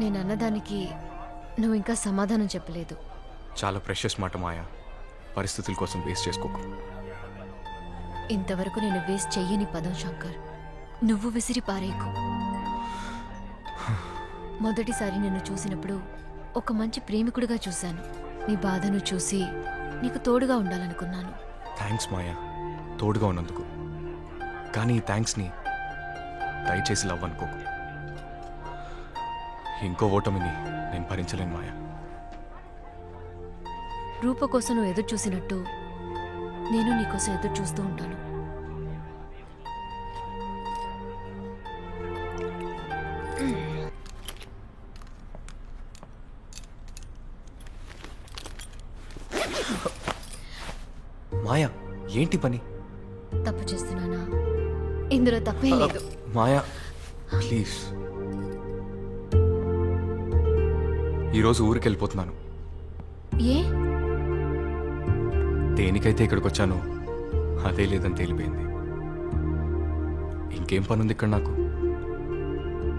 నేను అన్నదానికి నువ్వు ఇంకా సమాధానం చెప్పలేదు. చాలా ప్రెషస్ మాట మాయా. పరిస్థితుల కోసం వేస్ట్ చేసుకోకు. ఇంతవరకు నేను వేస్ట్ చెయ్యని పదం శంకర్. నువ్వు విసిరి పారేయకు. మొదటిసారి నిన్ను చూసినప్పుడు ఒక మంచి ప్రేమికుడిగా చూశాను. నీ బాధను చూసి నీకు తోడుగా ఉండాలనుకున్నాను. థ్యాంక్స్ మాయా, తోడుగా ఉన్నందుకు. కానీ ఈ థ్యాంక్స్ని దయచేసి లవ్ అనుకోకు. ఇంకో ఓటమిని నేను భరించలేను మాయా. రూప కోసం నువ్వు ఎదురు చూసినట్టు నేను నీకోసం ఎదురు చూస్తూ ఉంటాను. మాయా, ఏంటి పని? తప్పు చేస్తున్నానా? ఇందులో తప్పే లేదు. మాయా ప్లీజ్. ఈరోజు ఊరికి వెళ్ళిపోతున్నాను. ఏ? దేనికైతే ఇక్కడికి వచ్చానో అదే లేదని తేలిపోయింది. ఇంకేం పనుంది ఇక్కడ నాకు?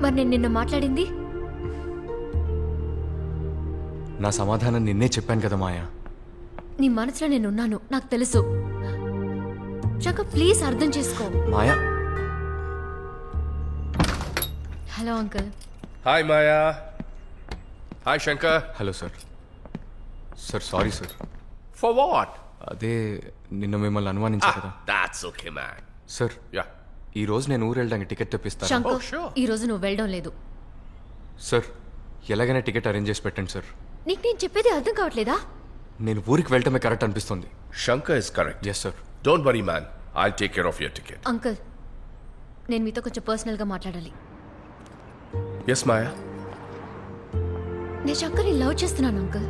మరి నేను నిన్న మాట్లాడింది? నా సమాధానం నిన్నే చెప్పాను కదా మాయా. నీ మనసులో నేనున్నాను, నాకు తెలుసు. శంకర్ ప్లీజ్ అర్థం చేసుకో. Maya. Hello uncle. Hi Maya. Hi Shankar. Hello sir. Sir sorry sir. For what? అదే నిన్న మిమ్మల్ని అనుమానించా కదా. That's okay man. Sir yeah, ఈ రోజు నేను ఊరు వెళ్ళడానికి టికెట్ తెప్పిస్తాను. Shankar, Oh, sure. ఈ రోజు నువ్వు వెళ్ళడం లేదు. సార్ ఎలాగైనా టికెట్ అరేంజ్ చేసి పెట్టండి సార్. నీకు నేను చెప్పేది అర్థం కావట్లేదా? నేను ఊరికి వెళ్ళటమే కరెక్ట్ అనిపిస్తుంది. Shankar is correct. Yes sir. Don't worry man, I'll take care of your ticket. Uncle, నేను మీతో కొంచెం పర్సనల్గా మాట్లాడాలి. ఎస్ మాయా. నేను శంకర్ని లవ్ చేస్తున్నాను uncle.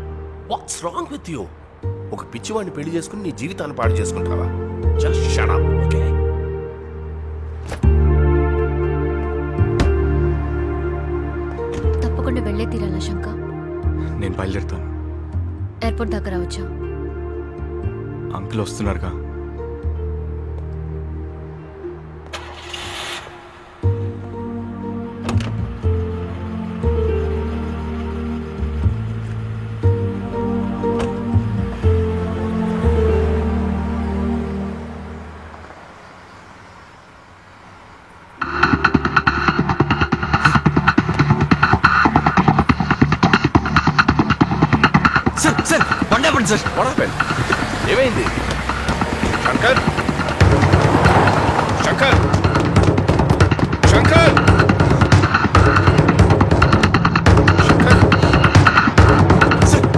What's wrong with you? ఒక పిచ్చివాడిని పెళ్లి చేసుకుని నీ జీవితాన్ని పాడు చేసుకుంటావా? Just shut up, okay? తప్పకుండా వెళ్ళే తీరాలా శంకర్? నేను బయలుదేరుతాను. ఎయిర్పోర్ట్ దగ్గర వచ్చా. అంకుల్ వస్తున్నారుగా. Sir one happened sir. What happened? ఏమైంది? శంకర్, శంకర్, శంకర్,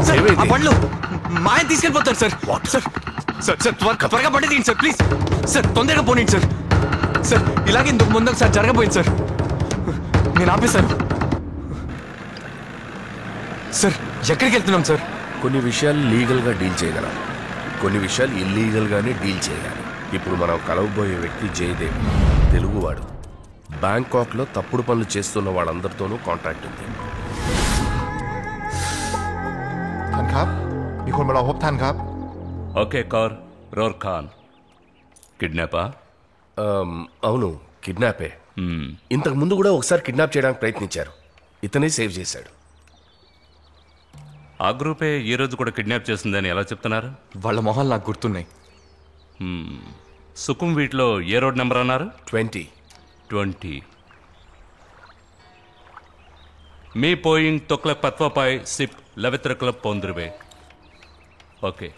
సార్ ఏమైంది? ఆ బండ్లు మాయని తీసుకెళ్ళిపోతారు sir. What? Sir sir sir త్వరగా బండి తీయండి సార్ ప్లీజ్. సార్ తొందరగా పోనీయండి సార్. సార్ ఇలాగే ఇందుకు ముందు ఒకసారి జరగబోయింది సార్. నేను ఆపేశాను. సార్ ఎక్కడికి వెళ్తున్నాం సార్? కొన్ని విషయాలు లీగల్గా డీల్ చేయగలం, కొన్ని విషయాలు ఇల్లీగల్గానే డీల్ చేయాలి. ఇప్పుడు మనం కలవబోయే వ్యక్తి జయదేవ్, తెలుగువాడు. బ్యాంకాక్లో తప్పుడు పనులు చేస్తున్న వాళ్ళందరితోనూ కాంటాక్ట్ ఉంది. ท่านครับ มีคนมารอพบท่านครับ ఓకే కార్ రోర్ ఖాన్ కిడ్నాపా? అవును, కిడ్నాపే. ఇంతకు ముందు కూడా ఒకసారి కిడ్నాప్ చేయడానికి ప్రయత్నించారు. ఇతనే సేవ్ చేశాడు. ఆ గ్రూపే ఈ రోజు కూడా కిడ్నాప్ చేసిందని ఎలా చెప్తున్నారు? వాళ్ళ మొహాలు నాకు గుర్తున్నాయి. సుకుం వీటిలో ఏ రోడ్ నెంబర్ అన్నారు? 20. 20. మీ పోయింగ్ తొక్ల పత్వపై సిప్ లవిత్ర క్లబ్ పొందిరువే. ఓకే,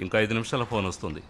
ఇంకా 5 నిమిషాల ఫోన్ వస్తుంది.